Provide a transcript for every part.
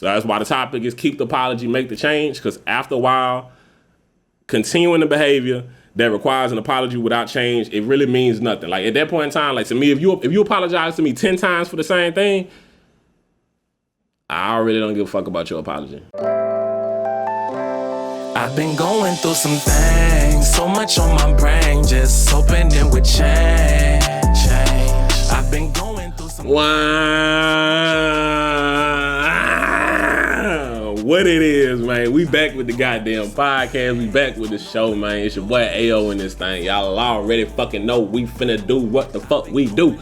So that's why the topic is keep the apology, make the change. Because after a while, continuing the behavior that requires an apology without change, it really means nothing. Like at that point in time, like to me, if you apologize to me 10 times for the same thing, I really don't give a fuck about your apology. I've been going through some things, so much on my brain, just hoping it would change. I've been going through some. Wow. What it is, man. We back with the goddamn podcast. We back with the show, man. It's your boy AO in this thing. Y'all already fucking know we finna do what the fuck we do.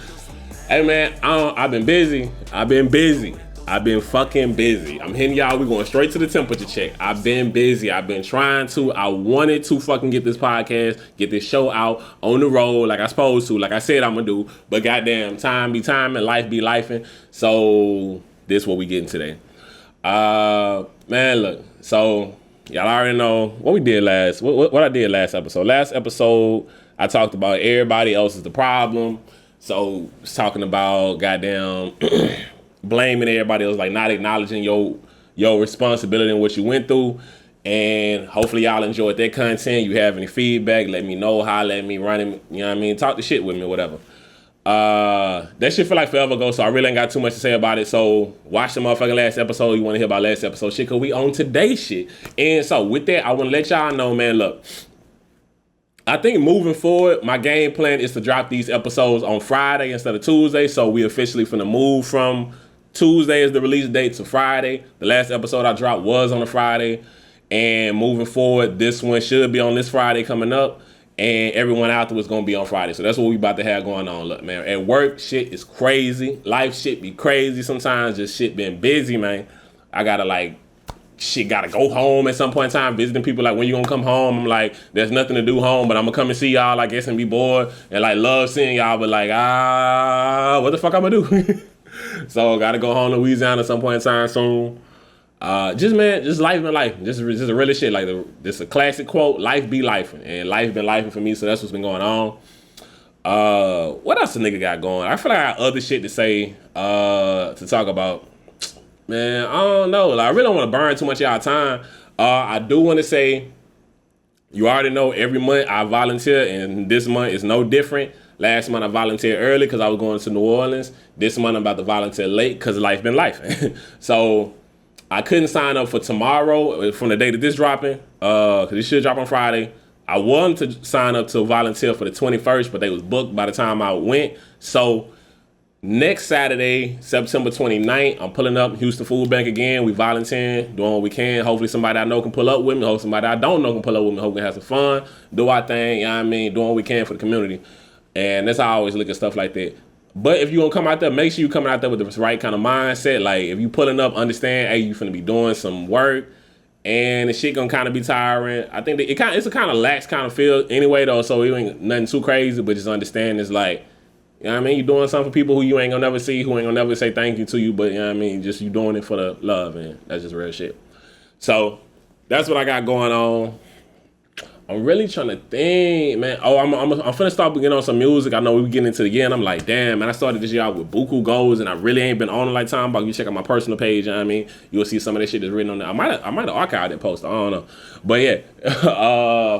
Hey, man, I've been busy. I've been fucking busy. I'm hitting y'all. We're going straight to the temperature check. I've been busy. I've been trying to. I wanted to fucking get this podcast, get this show out on the road like I supposed to, like I said I'm going to do. But goddamn, time be time and life be lifing. So this what we getting today. Man, look. So y'all already know what we did last. What I did last episode. Last episode, I talked about everybody else is the problem. So it's talking about goddamn. Blaming everybody else, like not acknowledging your responsibility and what you went through. And hopefully y'all enjoyed that content. You have any feedback, let me know, holler at me, run it, you know what I mean? Talk the shit with me, whatever. That shit feel like forever ago, so I really ain't got too much to say about it. So watch the motherfucking last episode. You want to hear about last episode shit, because we on today's shit. And so with that, I want to let y'all know, man, look. I think moving forward, my game plan is to drop these episodes on Friday instead of Tuesday. So we officially finna move from Tuesday is the release date to Friday. The last episode I dropped was on a Friday. And moving forward, this one should be on this Friday coming up. And everyone afterwards going to be on Friday. So that's what we about to have going on. Look, man, at work, shit is crazy. Life shit be crazy sometimes. Just shit been busy, man. I got to gotta go home at some point in time, visiting people, like, when you gonna come home? I'm like, there's nothing to do home, but I'm gonna come and see y'all, I guess, and be bored, and like love seeing y'all, but like, what the fuck I'm gonna do? So gotta go home to Louisiana at some point in time soon. Just life been life. Just a really shit. Like this a classic quote, life be life. And life been life for me, so that's what's been going on. What else the nigga got going? I feel like I got other shit to say, to talk about. Man, I don't know. Like, I really don't want to burn too much of y'all time. I do want to say, you already know every month I volunteer, and this month is no different. Last month I volunteered early because I was going to New Orleans. This month I'm about to volunteer late because life been life. So I couldn't sign up for tomorrow from the day that this dropping, because it should drop on Friday. I wanted to sign up to volunteer for the 21st, but they was booked by the time I went. So next Saturday, September 29th, I'm pulling up Houston Food Bank again. We volunteering, doing what we can. Hopefully somebody I know can pull up with me. Hopefully somebody I don't know can pull up with me. Hopefully have some fun, do our thing, you know what I mean, doing what we can for the community. And that's how I always look at stuff like that. But if you gonna come out there, make sure you coming out there with the right kind of mindset. Like, if you pulling up, understand, hey, you finna be doing some work, and the shit gonna kind of be tiring. I think that it's a kind of lax kind of feel anyway, though, so it ain't nothing too crazy, but just understand it's like, you know what I mean? You're doing something for people who you ain't gonna never see, who ain't gonna never say thank you to you, but you know what I mean? Just you doing it for the love, and that's just real shit. So that's what I got going on. I'm really trying to think, man. Oh, I'm finna start getting on some music. I know we getting into the year, and I'm like, damn, man, I started this year out with buku goals, and I really ain't been on it like time. But you check out my personal page, you know what I mean? You'll see some of that shit that's written on there. I might have archived that post, I don't know. But yeah,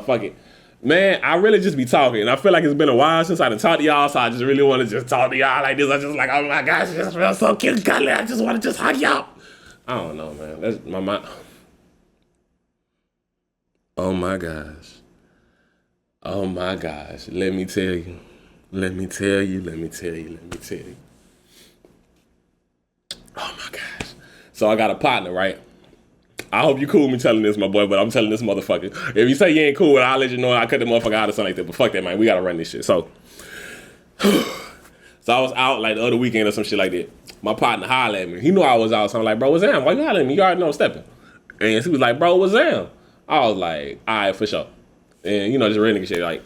fuck it. Man, I really just be talking, and I feel like it's been a while since I done talked to y'all, so I just really want to just talk to y'all like this. I just like, oh my gosh, this feels so cute, cuddly. I just want to just hug y'all. I don't know, man. That's my mind. Oh my gosh. Oh my gosh. Let me tell you. Oh my gosh. So I got a partner, right? I hope you cool with me telling this, my boy, but I'm telling this motherfucker. If you say you ain't cool, I'll let you know I cut the motherfucker out or something like that. But fuck that, man. We gotta run this shit. So I was out like the other weekend or some shit like that. My partner hollered at me. He knew I was out, so I'm like, bro, what's that? Why you hollering at me? You already know I'm stepping. And he was like, bro, what's that? I was like, all right, for sure. And, you know, just real nigga shit, like,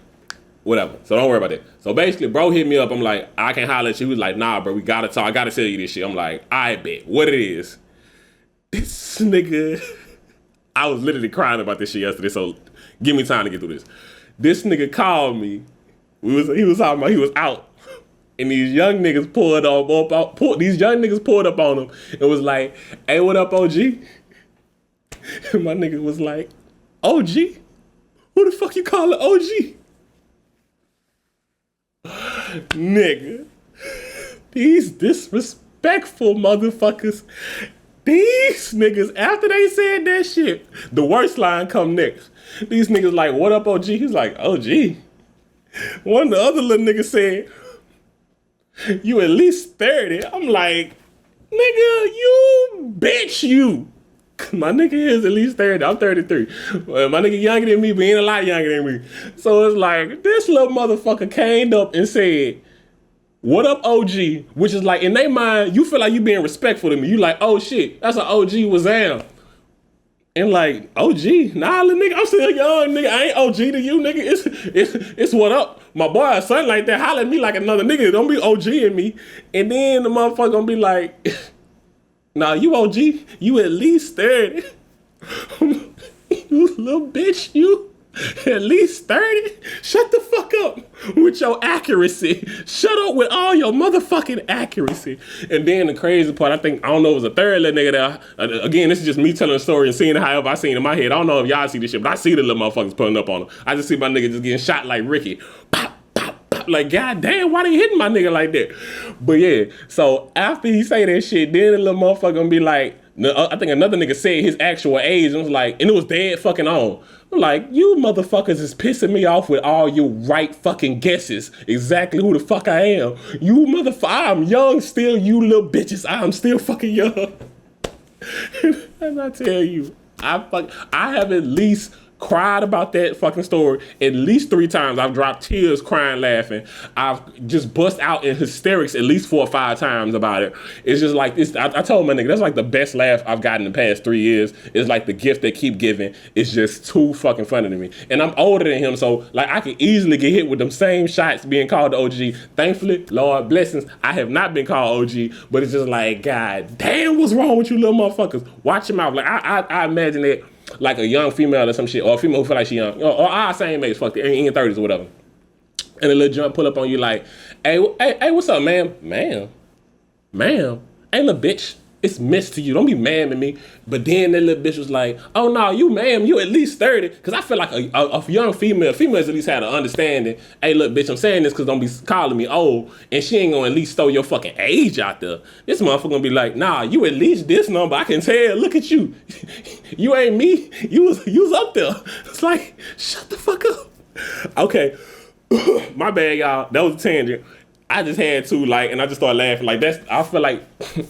whatever. So don't worry about that. So basically, bro hit me up. I'm like, I can't holler at you. He was like, nah, bro, we gotta talk. I gotta tell you this shit. I'm like, I bet. What it is. This nigga, I was literally crying about this shit yesterday, so give me time to get through this. This nigga called me. He was talking about he was out. And these young niggas pulled up on him and was like, "Hey, what up, OG?" And my nigga was like, "OG? Who the fuck you calling OG?" Nigga, these disrespectful motherfuckers. These niggas, after they said that shit, the worst line come next. These niggas like, "What up, OG?" He's like, "OG." One of the other little niggas said, "You at least 30. I'm like, "Nigga, you bitch, you." My nigga is at least 30. I'm 33. My nigga younger than me, but he ain't a lot younger than me. So it's like, this little motherfucker came up and said, "What up, OG?" Which is like, in their mind, you feel like you being respectful to me. You like, "Oh shit, that's an OG Wazam." And like, OG? Nah, little nigga, I'm still young, nigga. I ain't OG to you, nigga. It's what up. My boy or something like that, holler at me like another nigga. Don't be OG in me. And then the motherfucker gonna be like, "Nah, you OG, you at least 30. You little bitch, you at least 30. Shut the fuck up with your accuracy. Shut up with all your motherfucking accuracy." And then the crazy part, I don't know, it was a third little nigga there. Again, this is just me telling a story and seeing it however I seen it in my head. I don't know if y'all see this shit, but I see the little motherfuckers pulling up on him. I just see my nigga just getting shot like Ricky. Pop, pop, pop. Like, God damn, why they hitting my nigga like that? But yeah, so after he say that shit, then the little motherfucker gonna be like, I think another nigga said his actual age and was like, and it was dead fucking on. I'm like, you motherfuckers is pissing me off with all your right fucking guesses. Exactly who the fuck I am. You motherfucker, I'm young still, you little bitches. I'm still fucking young. And I tell you, I have at least cried about that fucking story at least 3 times. I've dropped tears crying, laughing. I've just bust out in hysterics at least 4 or 5 times about it. It's just like this. I told my nigga, that's like the best laugh I've gotten in the past 3 years. It's like the gift they keep giving. It's just too fucking funny to me. And I'm older than him, so like I can easily get hit with them same shots being called the OG. Thankfully, Lord blessings, I have not been called OG, but it's just like, God damn, what's wrong with you little motherfuckers? Watch your mouth. Like I imagine that like a young female or some shit, or a female who feel like she young, or our same age, fuck it, in your 30s or whatever. And a little jump pull up on you like, hey, what's up, ma'am? Ma'am? Hey, little bitch, it's miss to you. Don't be ma'am at me. But then that little bitch was like, "Oh no, you ma'am, you at least 30. Cause I feel like a young females at least had an understanding. Hey, look, bitch, I'm saying this cause don't be calling me old, and she ain't gonna at least throw your fucking age out there. This motherfucker gonna be like, "Nah, you at least this number. I can tell. Look at you. You ain't me. You was up there." It's like, shut the fuck up. Okay, my bad, y'all. That was a tangent. I just had to, like, and I just started laughing. Like, I feel like,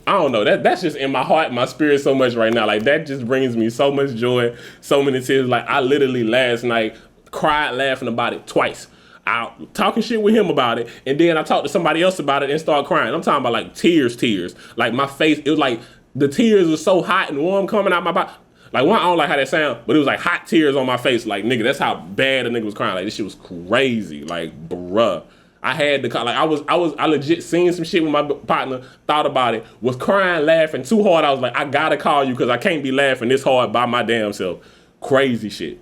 I don't know, that's just in my heart, my spirit so much right now. Like, that just brings me so much joy, so many tears. Like, I literally last night cried laughing about it twice. I talking shit with him about it, and then I talked to somebody else about it and started crying. I'm talking about, like, tears. Like, my face, it was like, the tears were so hot and warm coming out my body. Like, one, I don't like how that sound, but it was like hot tears on my face. Like, nigga, that's how bad the nigga was crying. Like, this shit was crazy. Like, bruh. I had to call, like, I legit seen some shit with my partner, thought about it, was crying, laughing too hard. I was like, I gotta call you because I can't be laughing this hard by my damn self. Crazy shit.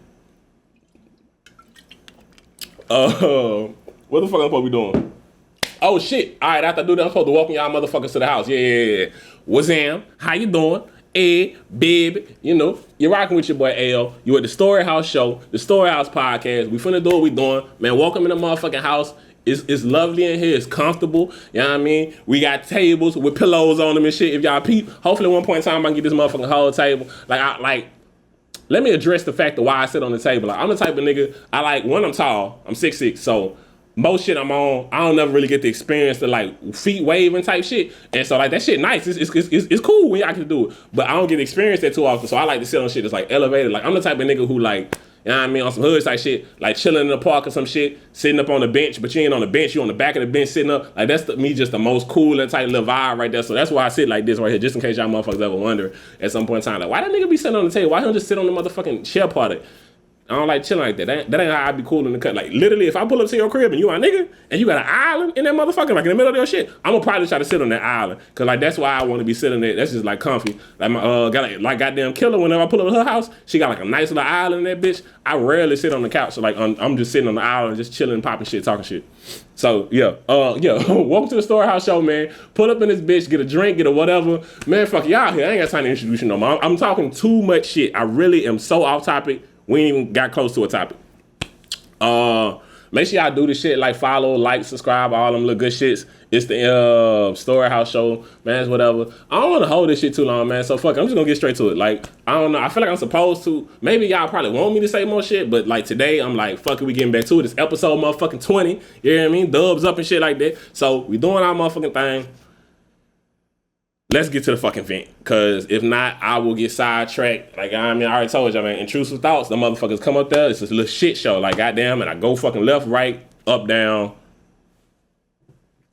What the fuck I'm supposed to be doing? Oh shit. All right, after I do that, I'm supposed to welcome y'all motherfuckers to the house. Yeah. What's up? How you doing? Hey, baby, you know, you're rocking with your boy Al. You at the StoryHouse show, the StoryHouse podcast. We finna do what we doing. Man, welcome in the motherfucking house. It's lovely in here. It's comfortable. You know what I mean? We got tables with pillows on them and shit. If y'all peep, hopefully at one point in time I can get this motherfucking whole table. Let me address the fact of why I sit on the table. Like, I'm the type of nigga, I'm tall. I'm 6'6", so most shit I'm on, I don't never really get the experience to like feet waving type shit. And so like that shit nice. It's cool when y'all can do it. But I don't get to experience that too often. So I like to sit on shit that's like elevated. Like, I'm the type of nigga who like, you know what I mean, on some hood type shit, like chilling in the park or some shit, sitting up on the bench, but you ain't on the bench, you on the back of the bench sitting up. Like, that's me just the most cool and type little vibe right there. So that's why I sit like this right here, just in case y'all motherfuckers ever wonder at some point in time, like, why that nigga be sitting on the table? Why don't just sit on the motherfucking chair part of it? I don't like chilling like that. That ain't how I be cool in the cut. Like literally, if I pull up to your crib and you my nigga and you got an island in that motherfucker, like in the middle of your shit, I'm gonna probably try to sit on that island, cause like that's why I want to be sitting there. That's just like comfy. Like my got like goddamn killer. Whenever I pull up to her house, she got like a nice little island in that bitch. I rarely sit on the couch. So like I'm just sitting on the island, just chilling, popping shit, talking shit. So yeah. Welcome to the StoryHouse show, man. Pull up in this bitch, get a drink, get a whatever. Man, fuck y'all here. I ain't got time to introduce you no more. I'm talking too much shit. I really am so off topic. We ain't even got close to a topic. Make sure y'all do the shit, like follow, like, subscribe, all them little good shits. It's the StoryHouse show, man. It's whatever. I don't want to hold this shit too long, man. So fuck it. I'm just gonna get straight to it. Like, I don't know. I feel like I'm supposed to. Maybe y'all probably want me to say more shit, but like today, I'm like, fuck it, we getting back to it. It's episode motherfucking 20. You know what I mean? Dubs up and shit like that. So we doing our motherfucking thing. Let's get to the fucking vent, because if not, I will get sidetracked. Like, I mean, I already told y'all, man, intrusive thoughts, the motherfuckers come up there, it's this little shit show, like, goddamn, and I go fucking left, right, up, down,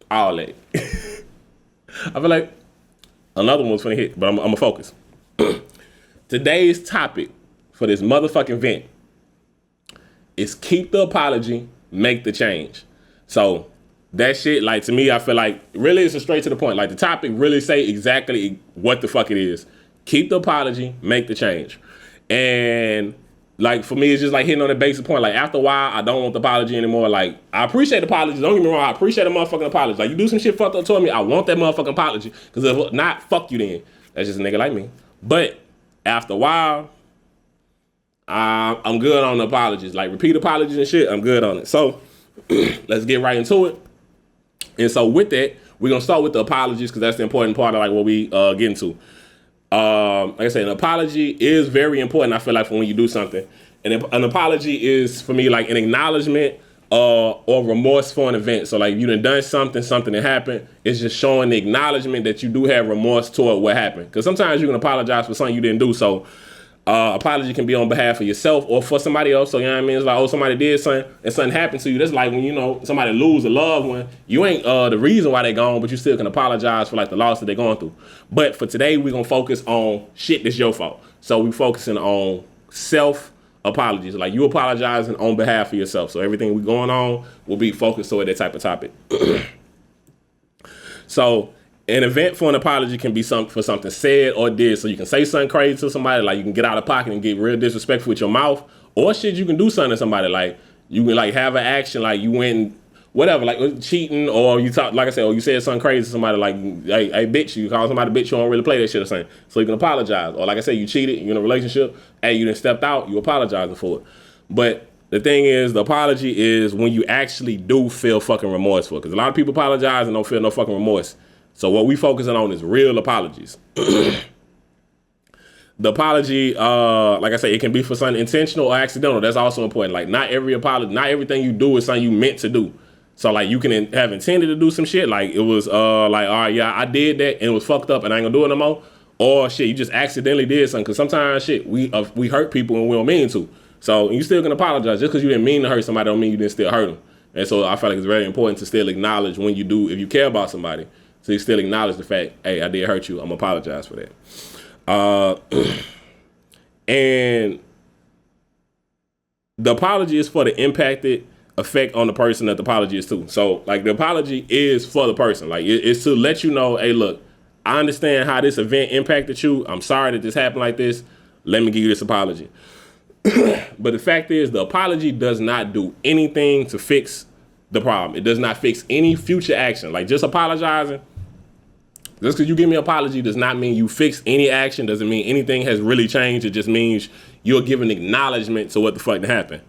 all that. I feel like another one's finna hit, but I'm gonna focus. Today's topic for this motherfucking vent is keep the apology, make the change. So, that shit, like, to me, I feel like, really, it's a straight to the point. Like, the topic really say exactly what the fuck it is. Keep the apology, make the change. And, like, for me, it's just, like, hitting on the basic point. Like, after a while, I don't want the apology anymore. Like, I appreciate apologies. Don't get me wrong. I appreciate a motherfucking apology. Like, you do some shit fucked up toward me, I want that motherfucking apology. Because if not, fuck you then. That's just a nigga like me. But, after a while, I'm good on the apologies. Like, repeat apologies and shit, I'm good on it. So, let's get right into it. And so with that, we're going to start with the apologies, because that's the important part of like what we get into. Like I said, an apology is very important, I feel like, for when you do something. And an apology is, for me, like an acknowledgement or remorse for an event. So like you done something that happened. It's just showing the acknowledgement that you do have remorse toward what happened. Because sometimes you can apologize for something you didn't do. So apology can be on behalf of yourself or for somebody else. So, you know what I mean? It's like, oh, somebody did something and something happened to you. That's like when, you know, somebody lose a loved one. You ain't the reason why they gone, but you still can apologize for like the loss that they're going through. But for today, we're going to focus on shit that's your fault. So we focusing on self apologies. Like you apologizing on behalf of yourself. So everything we going on will be focused toward that type of topic. So an event for an apology can be for something said or did. So you can say something crazy to somebody, like you can get out of pocket and get real disrespectful with your mouth, or shit, you can do something to somebody, like you can like have an action, like you went whatever, like cheating, or you talk, like I said, or you said something crazy to somebody, like hey bitch, you call somebody bitch, you don't really play that shit or something. So you can apologize. Or like I said, you cheated, you're in a relationship, hey, you done stepped out, you apologizing for it. But the thing is, the apology is when you actually do feel fucking remorseful, because a lot of people apologize and don't feel no fucking remorse. So what we focusing on is real apologies. The apology, like I say, it can be for something intentional or accidental. That's also important. Like not every apology, not everything you do is something you meant to do. So like you can have intended to do some shit. Like it was like, all right, yeah, I did that and it was fucked up and I ain't gonna do it no more. Or shit, you just accidentally did something. Cause sometimes shit, we hurt people and we don't mean to. So you still can apologize. Just cause you didn't mean to hurt somebody don't mean you didn't still hurt them. And so I feel like it's very important to still acknowledge when you do, if you care about somebody. So you still acknowledge the fact, hey, I did hurt you. I'm apologize for that. And the apology is for the impacted effect on the person that the apology is to. So like the apology is for the person. Like it's to let you know, hey, look, I understand how this event impacted you. I'm sorry that this happened like this. Let me give you this apology. But the fact is, the apology does not do anything to fix the problem. It does not fix any future action. Like just apologizing, just because you give me an apology does not mean you fix any action, doesn't mean anything has really changed. It just means you're giving acknowledgement to what the fuck happened.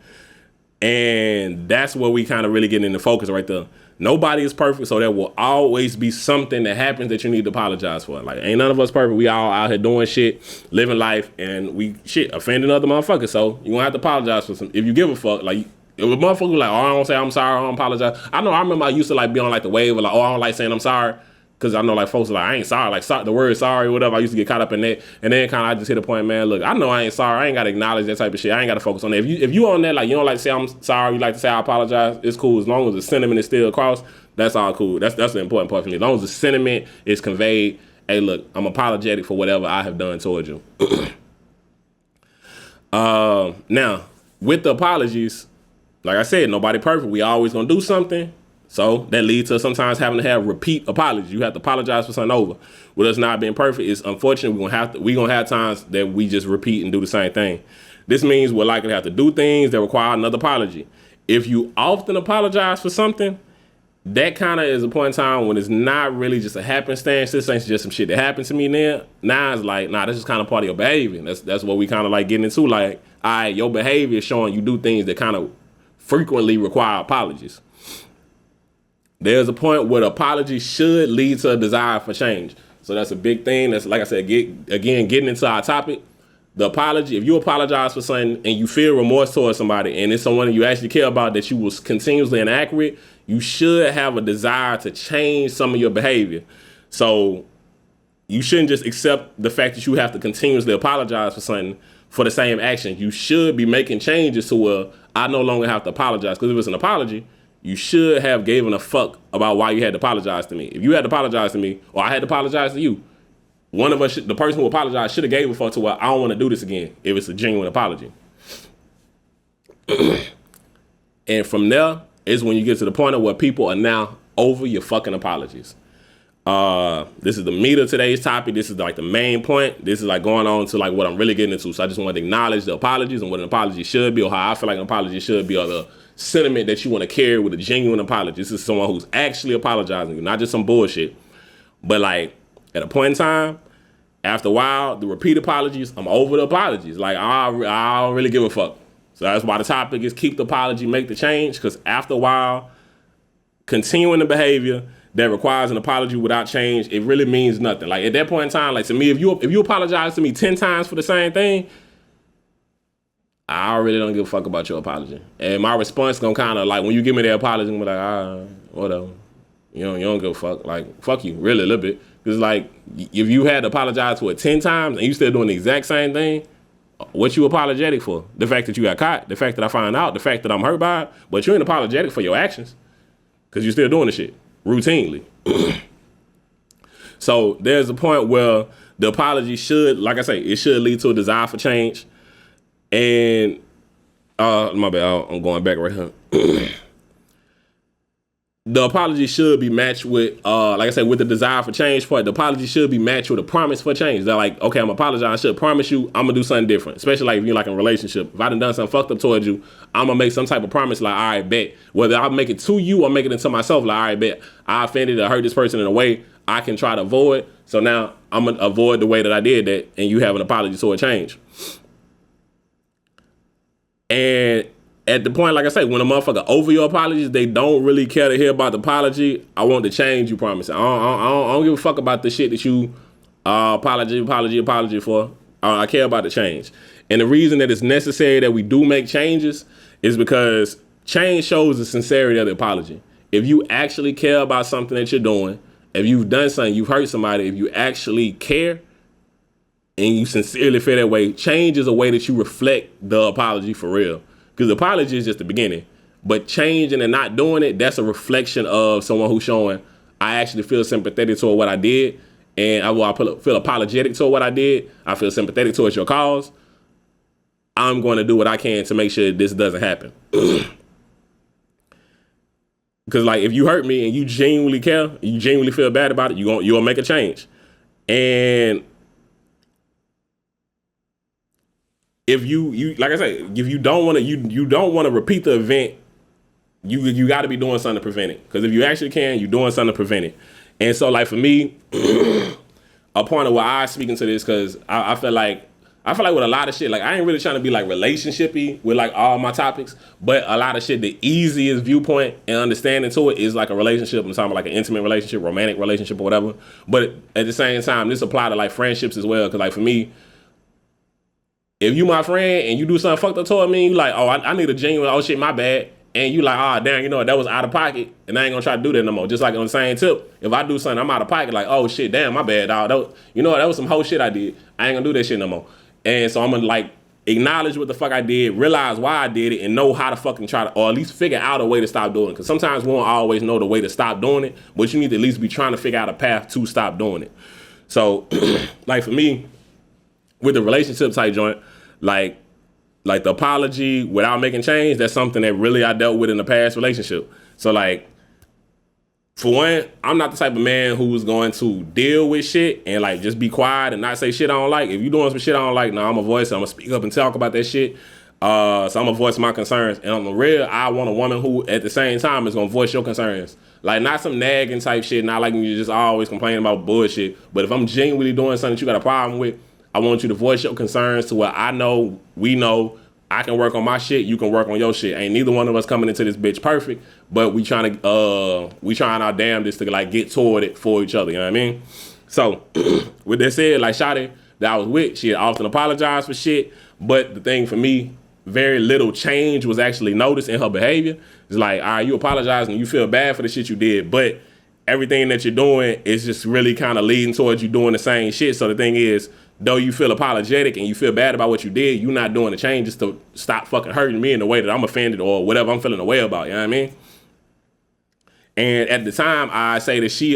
And that's where we kind of really get into focus right there. Nobody is perfect, so there will always be something that happens that you need to apologize for. Like, ain't none of us perfect. We all out here doing shit, living life, and we offending other motherfuckers. So you gonna have to apologize for some. If you give a fuck, like if a motherfucker like, oh, I don't say I'm sorry, I don't apologize. I remember I used to like be on like the wave of like, oh, I don't like saying I'm sorry. Cause I know like folks are like, I ain't sorry, like the word sorry or whatever. I used to get caught up in that. And then kind of I just hit a point, man, look, I know I ain't sorry. I ain't got to acknowledge that type of shit. I ain't got to focus on that. If you on that, like you don't like to say I'm sorry, you like to say I apologize, it's cool. As long as the sentiment is still across, that's all cool. That's the important part for me. As long as the sentiment is conveyed, hey, look, I'm apologetic for whatever I have done towards you. Now, with the apologies, like I said, nobody perfect. We always gonna do something. So that leads to sometimes having to have repeat apologies. You have to apologize for something over. With us not being perfect, it's unfortunate we gonna have times that we just repeat and do the same thing. This means we're likely to have to do things that require another apology. If you often apologize for something, that kind of is a point in time when it's not really just a happenstance. This ain't just some shit that happened to me now it's like, nah, this is kind of part of your behavior. That's what we kind of like getting into. Like, all right, your behavior is showing you do things that kind of frequently require apologies. There's a point where the apology should lead to a desire for change. So that's a big thing. That's, like I said, getting into our topic. The apology, if you apologize for something and you feel remorse towards somebody and it's someone you actually care about that you was continuously inaccurate, you should have a desire to change some of your behavior. So you shouldn't just accept the fact that you have to continuously apologize for something for the same action. You should be making changes to where I no longer have to apologize. Because if it's an apology, you should have given a fuck about why you had to apologize to me. If you had to apologize to me or I had to apologize to you, one of us, the person who apologized, should have gave a fuck to where I don't want to do this again if it's a genuine apology. And from there is when you get to the point of where people are now over your fucking apologies. This is the meat of today's topic. This is like the main point. This is like going on to like what I'm really getting into. So I just want to acknowledge the apologies and what an apology should be, or how I feel like an apology should be, or the sentiment that you want to carry with a genuine apology. This is someone who's actually apologizing to you, not just some bullshit. But like at a point in time, after a while, the repeat apologies, I'm over the apologies. Like I don't really give a fuck. So that's why the topic is keep the apology, make the change. Because after a while, continuing the behavior that requires an apology without change, it really means nothing. Like at that point in time, like to me, if you apologize to me 10 times for the same thing, I really don't give a fuck about your apology. And my response gonna kind of like, when you give me the apology, I'm like, whatever. You don't give a fuck. Like, fuck you, really, a little bit. Because like, if you had to apologize for it 10 times and you still doing the exact same thing, what you apologetic for? The fact that you got caught, the fact that I found out, the fact that I'm hurt by it, but you ain't apologetic for your actions because you're still doing the shit routinely. So there's a point where the apology should, like I say, it should lead to a desire for change. And my bad, I'm going back right here. The apology should be matched with, like I said, with the desire for change part. The apology should be matched with a promise for change. They're like, okay, I'm apologizing. I should promise you I'm gonna do something different. Especially like if you're like in a relationship. If I done something fucked up towards you, I'm gonna make some type of promise. Like, all right, bet. Whether I make it to you or make it into myself. Like, all right, bet. I offended or hurt this person in a way I can try to avoid. So now I'm gonna avoid the way that I did that, and you have an apology toward change. And at the point, like I say, when a motherfucker over your apologies, they don't really care to hear about the apology. I want the change you promise. I don't give a fuck about the shit that you apology for. I care about the change. And the reason that it's necessary that we do make changes is because change shows the sincerity of the apology. If you actually care about something that you're doing, if you've done something, you've hurt somebody, if you actually care and you sincerely feel that way, change is a way that you reflect the apology for real. Because the apology is just the beginning. But changing and not doing it, that's a reflection of someone who's showing, I actually feel sympathetic toward what I did. And I feel apologetic toward what I did. I feel sympathetic towards your cause. I'm going to do what I can to make sure this doesn't happen. Because like, if you hurt me and you genuinely care, you genuinely feel bad about it, you'll make a change. And if you like I say, if you don't want to you don't want to repeat the event, you got to be doing something to prevent it. Because if you actually can, you're doing something to prevent it. And so like for me, a point of why I speak into this, because I feel like with a lot of shit, like I ain't really trying to be like relationship-y with like all my topics, but a lot of shit, the easiest viewpoint and understanding to it is like a relationship. I'm talking about like an intimate relationship, romantic relationship or whatever. But at the same time, this apply to like friendships as well. Because like for me, if you my friend and you do something fucked up toward me, you like, oh, I need a genuine, oh shit, my bad. And you like, oh, damn, you know what, that was out of pocket. And I ain't gonna try to do that no more. Just like on the same tip, if I do something, I'm out of pocket, like, oh shit, damn, my bad, dog. You know what, that was some whole shit I did. I ain't gonna do that shit no more. And so I'm gonna like acknowledge what the fuck I did, realize why I did it, and know how to fucking try to, or at least figure out a way to stop doing it. Because sometimes we won't always know the way to stop doing it, but you need to at least be trying to figure out a path to stop doing it. So, like for me, with the relationship type joint, like like the apology without making change, that's something that really I dealt with in the past relationship. So like, for one, I'm not the type of man who's going to deal with shit and like just be quiet and not say shit I don't like. If you doing some shit I don't like, nah, I'm a voice. I'm gonna speak up and talk about that shit. So I'm gonna voice my concerns. And on the real, I want a woman who at the same time is gonna voice your concerns. Like not some nagging type shit, not like you just always complaining about bullshit. But if I'm genuinely doing something that you got a problem with, I want you to voice your concerns to where I know, we know, I can work on my shit, you can work on your shit. Ain't neither one of us coming into this bitch perfect, but we trying our damnedest to like get toward it for each other, you know what I mean? So with that said, like Shawty that I was with, she had often apologized for shit, but the thing for me, very little change was actually noticed in her behavior. It's like, all right, you apologize and you feel bad for the shit you did, but everything that you're doing is just really kind of leading towards you doing the same shit. So the thing is, though you feel apologetic and you feel bad about what you did, you're not doing the changes to stop fucking hurting me in the way that I'm offended or whatever I'm feeling a way about, you know what I mean? And at the time, I say that she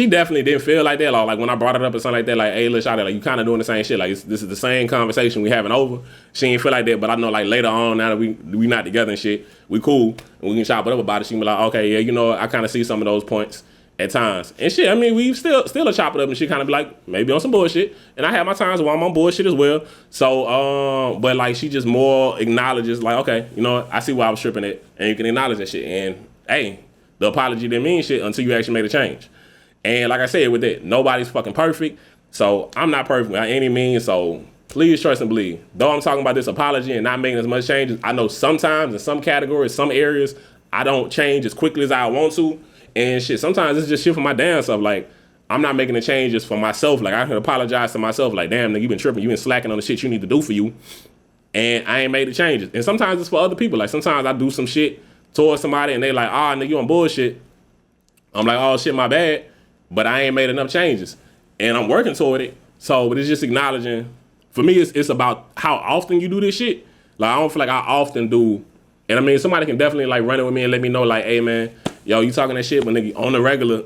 definitely didn't feel like that. Like when I brought it up or something like that, like, hey, let's like you kind of doing the same shit. Like this is the same conversation we having over. She didn't feel like that, but I know like later on, now that we not together and shit, we cool and we can chop it up about it. She can be like, okay, yeah, you know, I kind of see some of those points at times and shit. I mean, we still a chop it up and she kind of be like maybe on some bullshit, and I have my times where I'm on bullshit as well. So but like she just more acknowledges like, okay, you know, I see why I was tripping it, and you can acknowledge that shit. And hey, the apology didn't mean shit until you actually made a change. And like I said, with that, nobody's fucking perfect. So I'm not perfect by any means. So please trust and believe. Though I'm talking about this apology and not making as much changes, I know sometimes in some categories, some areas, I don't change as quickly as I want to. And shit, sometimes it's just shit for my damn self. Like, I'm not making the changes for myself. Like, I can apologize to myself. Like, damn, nigga, you been tripping. You been slacking on the shit you need to do for you. And I ain't made the changes. And sometimes it's for other people. Like, sometimes I do some shit towards somebody and they like, nigga, you on bullshit. I'm like, oh, shit, my bad. But I ain't made enough changes. And I'm working toward it. So, but it's just acknowledging. For me, it's about how often you do this shit. Like, I don't feel like I often do. And I mean, somebody can definitely like run it with me and let me know like, hey, man, yo, you talking that shit, but nigga, on the regular,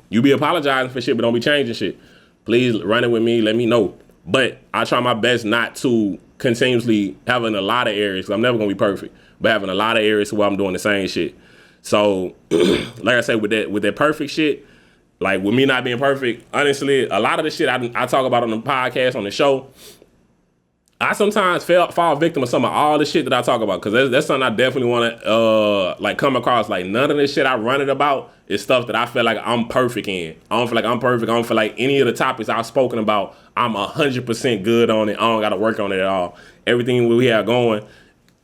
you be apologizing for shit, but don't be changing shit. Please run it with me, let me know. But I try my best not to continuously having a lot of areas, because I'm never going to be perfect, but having a lot of areas where I'm doing the same shit. So, like I said, with that perfect shit, like with me not being perfect, honestly, a lot of the shit I talk about on the podcast, on the show, I sometimes fall victim of some of all the shit that I talk about, because that's something I definitely want to like come across. Like none of this shit I run it about is stuff that I feel like I'm perfect in. I don't feel like I'm perfect. I don't feel like any of the topics I've spoken about, I'm 100% good on it. I don't got to work on it at all. Everything we have going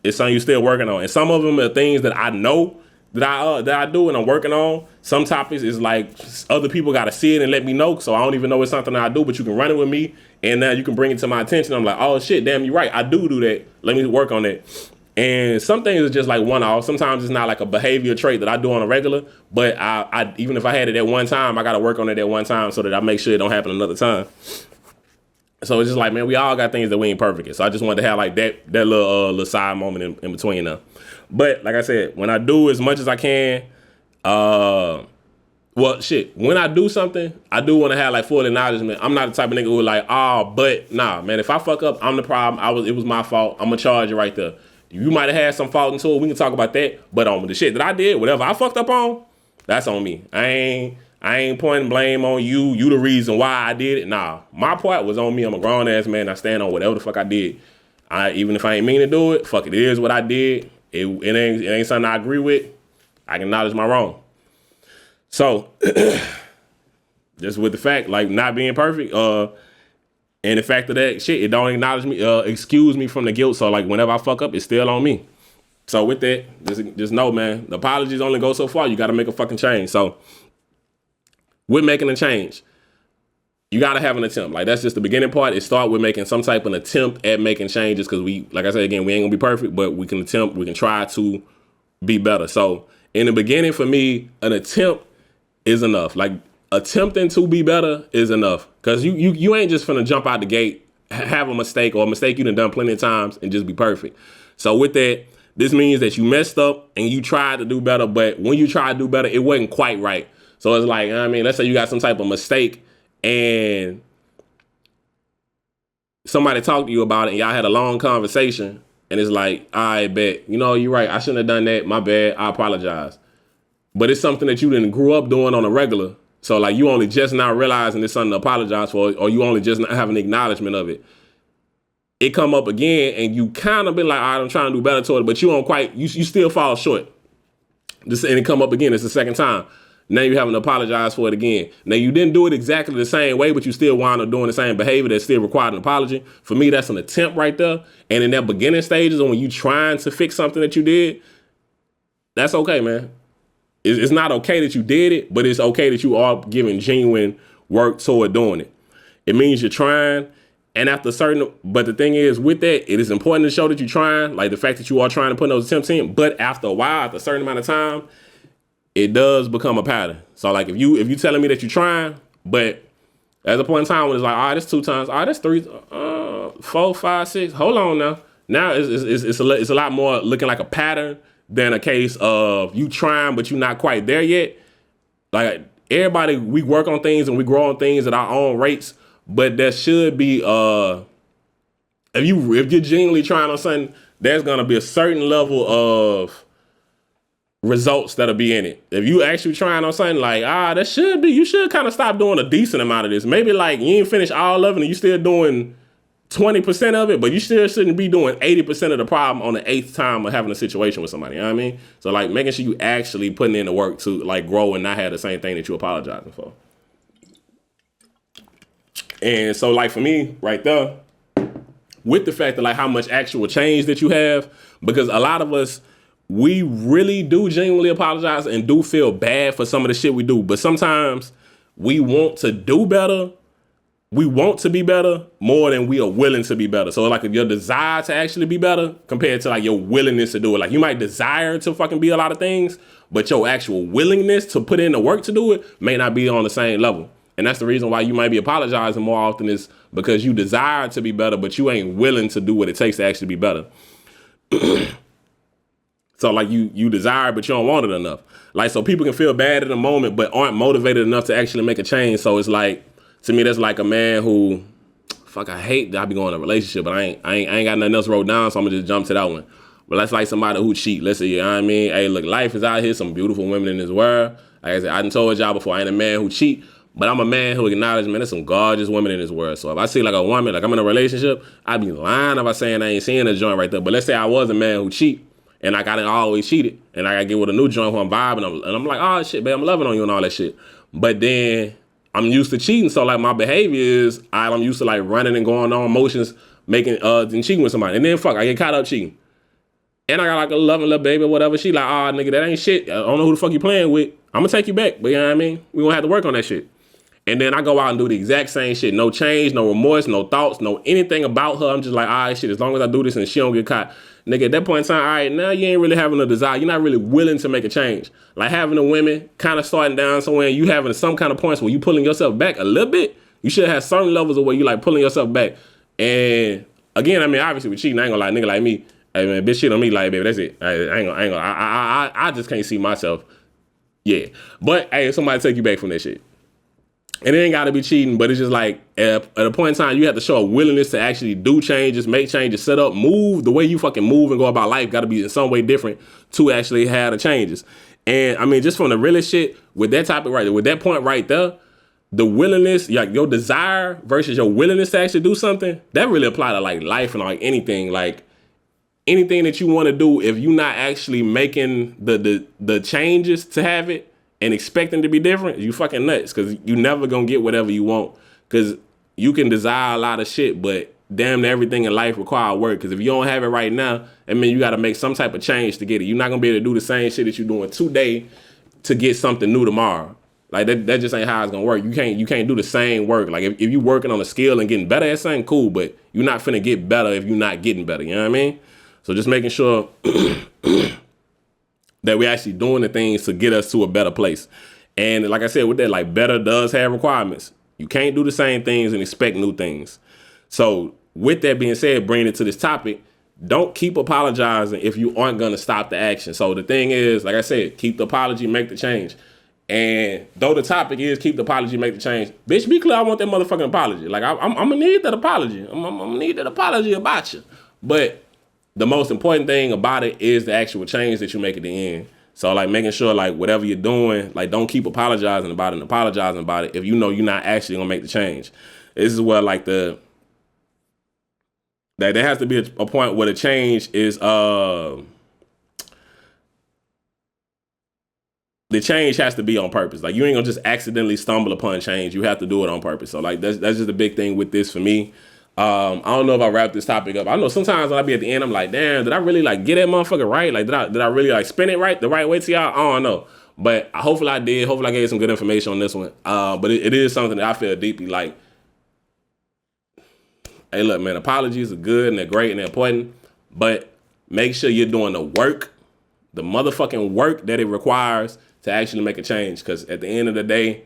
is something you're still working on. And some of them are things that I know that I do and I'm working on. Some topics is like other people got to see it and let me know, so I don't even know it's something that I do, but you can run it with me and now you can bring it to my attention. I'm like, oh shit, damn, you're right, I do that, let me work on it. And some things are just like one-off. Sometimes it's not like a behavior trait that I do on a regular, but I even if I had it at one time, I got to work on it at one time so that I make sure it don't happen another time. So it's just like, man, we all got things that we ain't perfect in. So I just wanted to have like that little side moment in between them. But like I said, when I do as much as I can, when I do something, I do want to have like full acknowledgement. I'm not the type of nigga who like, but nah, man, if I fuck up, I'm the problem. It was my fault. I'm gonna charge it right there. You might have had some fault into it. We can talk about that. But on the shit that I did, whatever I fucked up on, that's on me. I ain't pointing blame on you. You the reason why I did it. Nah, my part was on me. I'm a grown ass man. I stand on whatever the fuck I did. Even if I ain't mean to do it, fuck it is what I did. It ain't something I agree with. I can acknowledge my wrong. So, just with the fact, like not being perfect, and the fact of that shit, it don't acknowledge me, excuse me from the guilt. So like whenever I fuck up, it's still on me. So with that, just know, man, the apologies only go so far. You got to make a fucking change. So with making a change, you got to have an attempt. Like that's just the beginning part. It start with making some type of an attempt at making changes, because like I said again, we ain't gonna be perfect, but we can attempt. We can try to be better. So in the beginning, for me, an attempt is enough. Like attempting to be better is enough, because you ain't just finna jump out the gate, have a mistake or a mistake you done plenty of times and just be perfect. So with that, this means that you messed up and you tried to do better, but when you tried to do better, it wasn't quite right. So it's like, I mean, let's say you got some type of mistake and somebody talked to you about it and y'all had a long conversation and it's like, I bet, you're right. I shouldn't have done that. My bad. I apologize. But it's something that you didn't grew up doing on a regular. So like you only just now realizing it's something to apologize for, or you only just not having acknowledgement of it. It come up again and you kind of been like, all right, I'm trying to do better toward it, but you don't quite, you still fall short. And it come up again. It's the second time. Now you having to apologize for it again. Now you didn't do it exactly the same way, but you still wind up doing the same behavior that still required an apology. For me, that's an attempt right there. And in that beginning stages, when you trying to fix something that you did, that's okay, man. It's not okay that you did it, but it's okay that you are giving genuine work toward doing it. It means you're trying. And after but the thing is with that, it is important to show that you're trying, like the fact that you are trying to put those attempts in. But after a while, after a certain amount of time, it does become a pattern. So like if you telling me that you're trying, but at a point in time when it's like, all right, that's 2 times, all right, that's 3, 4, 5, 6. Hold on now. Now it's a lot more looking like a pattern than a case of you trying, but you're not quite there yet. Like everybody, we work on things and we grow on things at our own rates. But there should be, if you're genuinely trying on something, there's gonna be a certain level of results that'll be in it. If you actually trying on something like, you should kind of stop doing a decent amount of this. Maybe like you ain't finished all of it and you still doing 20% of it, but you still shouldn't be doing 80% of the problem on the 8th time of having a situation with somebody. You know what I mean? So like making sure you actually putting in the work to like grow and not have the same thing that you apologizing for. And so like for me right there, with the fact that like how much actual change that you have, because a lot of us, we really do genuinely apologize and do feel bad for some of the shit we do. But sometimes we want to do better. We want to be better more than we are willing to be better. So like your desire to actually be better compared to like your willingness to do it. Like you might desire to fucking be a lot of things, but your actual willingness to put in the work to do it may not be on the same level. And that's the reason why you might be apologizing more often is because you desire to be better, but you ain't willing to do what it takes to actually be better. So like you desire, but you don't want it enough. Like, so people can feel bad in the moment, but aren't motivated enough to actually make a change. So it's like, to me, that's like a man who, I hate that I be going in a relationship, but I ain't got nothing else wrote down. So I'm gonna just jump to that one. But that's like somebody who cheat. Let's say, you know what I mean? Hey, look, life is out here. Some beautiful women in this world. Like I said, I done told y'all before, I ain't a man who cheat. But I'm a man who acknowledges, man, there's some gorgeous women in this world. So if I see like a woman, like I'm in a relationship, I'd be lying if I saying I ain't seeing a joint right there. But let's say I was a man who cheat and like I didn't always cheat it. And I got to get with a new joint who I'm vibing and I'm like, oh shit, babe, I'm loving on you and all that shit. But then I'm used to cheating. So like my behavior is I'm used to like running and going on motions, making, and cheating with somebody. And then I get caught up cheating. And I got like a loving little baby or whatever. She like, nigga, that ain't shit. I don't know who the fuck you playing with. I'm gonna take you back. But you know what I mean? We gonna have to work on that shit. And then I go out and do the exact same shit. No change, no remorse, no thoughts, no anything about her. I'm just like, all right, shit, as long as I do this and she don't get caught. Nigga, at that point in time, all right, now you ain't really having a desire. You're not really willing to make a change. Like having the women kind of starting down somewhere and you having some kind of points where you pulling yourself back a little bit. You should have certain levels of where you like pulling yourself back. And again, I mean, obviously with cheating, I ain't gonna lie, nigga like me, hey man, bitch shit on me, like, baby, that's it. I just can't see myself. Yeah. But hey, somebody take you back from that shit. And it ain't got to be cheating, but it's just like at a point in time, you have to show a willingness to actually do changes, make changes, set up, move. The way you fucking move and go about life got to be in some way different to actually have the changes. And I mean, just from the realest shit with that topic right there, with that point right there, the willingness, like your desire versus your willingness to actually do something, that really apply to like life and like anything that you want to do. If you're not actually making the changes to have it, and expecting to be different, you fucking nuts, because you never gonna get whatever you want. Because you can desire a lot of shit, but damn everything in life require work. Because if you don't have it right now, I mean, you got to make some type of change to get it. You're not gonna be able to do the same shit that you're doing today to get something new tomorrow. Like that just ain't how it's gonna work. You can't do the same work. Like if you working on a skill and getting better at something, cool, but you're not finna get better if you're not getting better. You know what I mean? So just making sure that we're actually doing the things to get us to a better place. And like I said, with that, like better does have requirements. You can't do the same things and expect new things. So with that being said, bringing it to this topic, don't keep apologizing if you aren't going to stop the action. So the thing is, like I said, keep the apology, make the change. And though the topic is keep the apology, make the change, bitch, be clear, I want that motherfucking apology. Like, I'm gonna need that apology. I'm gonna need that apology about you. But the most important thing about it is the actual change that you make at the end. So, like, making sure, like, whatever you're doing, like, don't keep apologizing about it and apologizing about it if you know you're not actually gonna make the change. This is where, like, that there has to be a point where the change is, the change has to be on purpose. Like, you ain't gonna just accidentally stumble upon change. You have to do it on purpose. So, like, that's just a big thing with this for me. I don't know if I wrap this topic up. I know sometimes when I be at the end, I'm like, damn, did I really like get that motherfucker right? Like, did I really like spin it right the right way to y'all? I don't know. But hopefully I did. Hopefully I gave some good information on this one. But it is something that I feel deeply like. Hey, look, man, apologies are good and they're great and they're important, but make sure you're doing the work, the motherfucking work that it requires to actually make a change. Because at the end of the day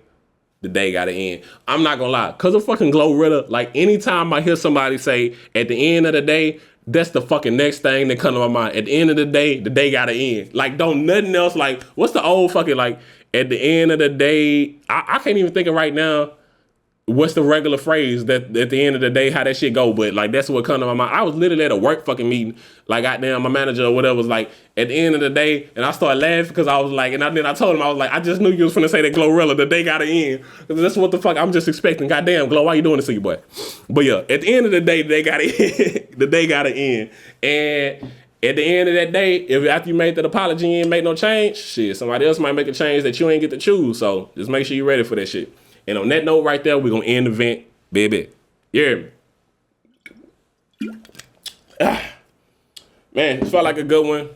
gotta end. I'm not gonna lie, cause of fucking Glorilla, like anytime I hear somebody say at the end of the day, that's the fucking next thing that come to my mind. At the end of the day gotta end. Like, don't nothing else, like, what's the old fucking, like, at the end of the day, I can't even think of right now what's the regular phrase that at the end of the day, how that shit go, but like, that's what come to my mind. I was literally at a work fucking meeting, like, goddamn, my manager or whatever was like, at the end of the day, and I started laughing because I was like, and then I told him, I was like, I just knew you was finna say that Glorilla, the day gotta end. Because that's what the fuck I'm just expecting. Goddamn, Glo, why you doing this to you, boy? But yeah, at the end of the day gotta end. The day gotta end. And at the end of that day, if after you made that apology you ain't make no change, shit, somebody else might make a change that you ain't get to choose. So just make sure you're ready for that shit. And on that note right there, we're going to end the event, baby. You hear me? Man, it felt like a good one.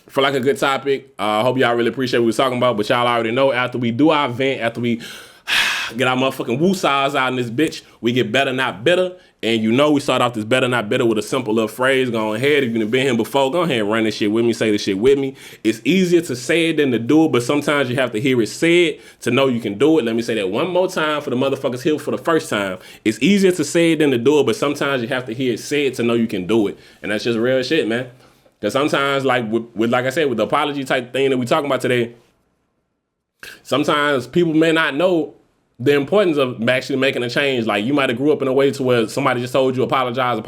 Felt like a good topic. I hope y'all really appreciate what we was talking about. But y'all already know, after we do our event, after we get our motherfucking woo-saws out in this bitch, we get better, not bitter. And you know we start off this better, not bitter with a simple little phrase. Go ahead, if you've been here before, go ahead and run this shit with me, say this shit with me. It's easier to say it than to do it, but sometimes you have to hear it said to know you can do it. Let me say that one more time for the motherfuckers here for the first time. It's easier to say it than to do it, but sometimes you have to hear it said to know you can do it. And that's just real shit, man. Because sometimes, like with like I said, with the apology type thing that we talking about today, sometimes people may not know the importance of actually making a change. Like, you might have grew up in a way to where somebody just told you apologize, and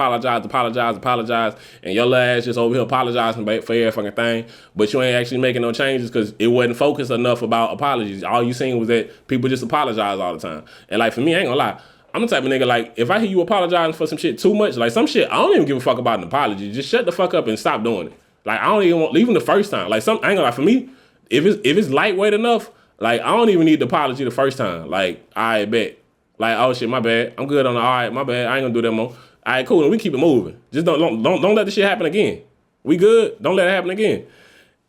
your ass just over here apologizing for every fucking thing, but you ain't actually making no changes because it wasn't focused enough about apologies. All you seen was that people just apologize all the time. And like, for me, I ain't gonna lie, I'm the type of nigga, like, if I hear you apologizing for some shit too much, like some shit, I don't even give a fuck about an apology. Just shut the fuck up and stop doing it. Like, I don't even want, even the first time. Like, I ain't gonna lie, for me, if it's lightweight enough, like, I don't even need the apology the first time. Like, I bet. Like, oh shit, my bad. I'm good on the, all right, my bad. I ain't gonna do that more. All right, cool. And we keep it moving. Just don't let the shit happen again. We good. Don't let it happen again.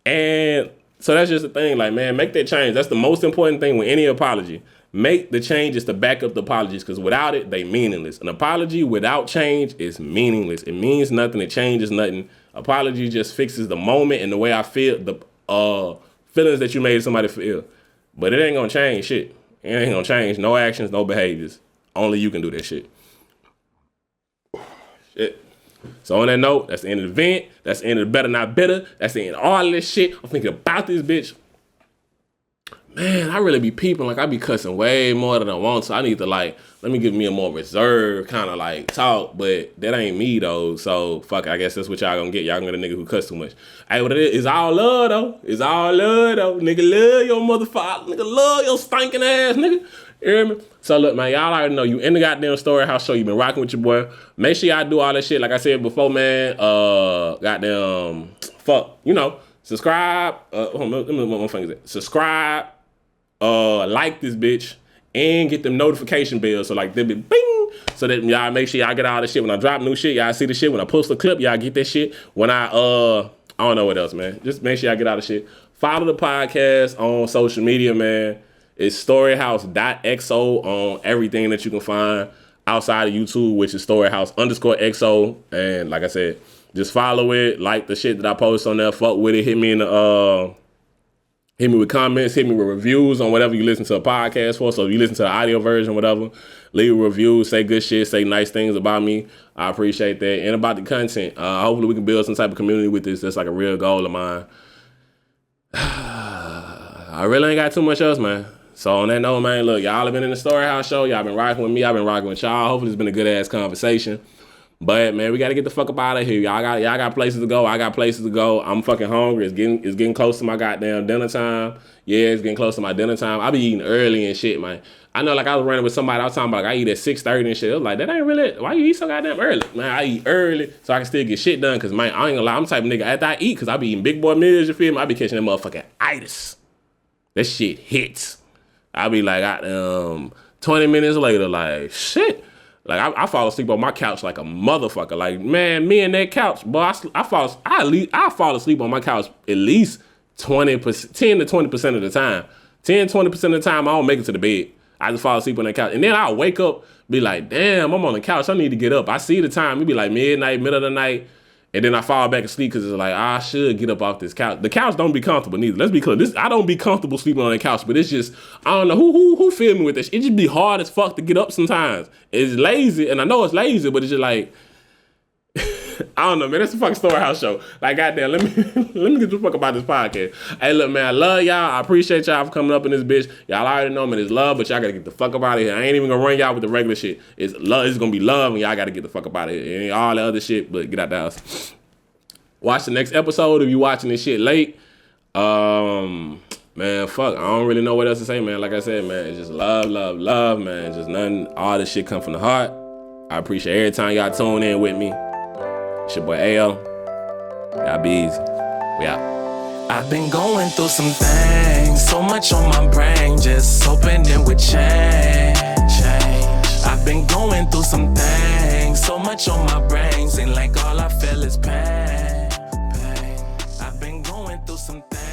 And so that's just the thing. Like, man, make that change. That's the most important thing with any apology. Make the changes to back up the apologies, because without it, they meaningless. An apology without change is meaningless. It means nothing. It changes nothing. Apology just fixes the moment and the way I feel, the feelings that you made somebody feel. But it ain't gonna change shit. It ain't gonna change no actions, no behaviors. Only you can do that shit. Shit. So on that note, that's the end of the event. That's the end of the better, not bitter. That's the end of all this shit. I'm thinking about this bitch. Man, I really be peeping. Like, I be cussing way more than I want to. I need to, like, let me give me a more reserved kind of, like, talk. But that ain't me, though. So, fuck it. I guess that's what y'all gonna get. Y'all gonna get a nigga who cuss too much. Hey, what it is, it's all love, though. It's all love, though. Nigga love your motherfucker. Nigga love your stinking ass, nigga. You hear me? So, look, man, y'all already know you in the goddamn StoryHouse show. You been rocking with your boy. Make sure y'all do all that shit. Like I said before, man, goddamn, fuck, you know, subscribe. Hold on, let me put my fingers at. Subscribe. Like this bitch and get them notification bells, so like they be bing, so that y'all make sure y'all get all this shit when I drop new shit. Y'all see the shit when I post a clip. Y'all get that shit when I don't know what else, man. Just make sure y'all get all the shit. Follow the podcast on social media, man. It's StoryHouse.xo on everything that you can find outside of YouTube, which is StoryHouse_XO. And like I said, just follow it, like the shit that I post on there, fuck with it, hit me with comments, hit me with reviews on whatever you listen to a podcast for. So if you listen to the audio version, whatever, leave a review, say good shit, say nice things about me. I appreciate that. And about the content, hopefully we can build some type of community with this. That's like a real goal of mine. I really ain't got too much else, man. So on that note, man, look, y'all have been in the StoryHouse show. Y'all been rocking with me. I've been rocking with y'all. Hopefully it's been a good ass conversation. But man, we gotta get the fuck up out of here. Y'all got places to go. I got places to go. I'm fucking hungry. It's getting close to my goddamn dinner time. Yeah, it's getting close to my dinner time. I be eating early and shit, man. I know, like I was running with somebody. I was talking about like I eat at 6:30 and shit. I was like, that ain't really. Why you eat so goddamn early? Man, I eat early so I can still get shit done. Cause man, I ain't gonna lie. I'm the type of nigga after I eat, cause I be eating big boy meals. You feel me? I be catching that motherfucking itis. That shit hits. I be like, 20 minutes later, like shit. Like I fall asleep on my couch like a motherfucker. Like man, me and that couch, boy, I fall asleep on my couch at least 20%, 10 to 20% of the time. 10-20% of the time I don't make it to the bed. I just fall asleep on that couch, and then I'll wake up, be like, damn, I'm on the couch. I need to get up. I see the time. It be like midnight, middle of the night, and then I fall back asleep because it's like I should get up off this couch. The couch don't be comfortable neither. Let's be clear. I don't be comfortable sleeping on the couch, but it's just I don't know who feel me with this. It just be hard as fuck to get up sometimes. It's lazy, and I know it's lazy, but it's just like I don't know, man. That's a fucking StoryHouse show. Like, goddamn, let me get the fuck about this podcast. Hey, look, man, I love y'all. I appreciate y'all for coming up in this bitch. Y'all already know, man, it's love, but y'all gotta get the fuck up out of here. I ain't even gonna run y'all with the regular shit. It's love. It's gonna be love, and y'all gotta get the fuck up out of here. It ain't all the other shit, but get out the house. Watch the next episode if you watching this shit late. Man, fuck. I don't really know what else to say, man. Like I said, man, it's just love, love, love, man. Just nothing. All this shit come from the heart. I appreciate every time y'all tune in with me. It's your boy Ayo. Y'all be easy. We out. I've been going through some things, so much on my brain, just hoping it would change. I've been going through some things, so much on my brain, seem like all I feel is pain. I've been going through some things.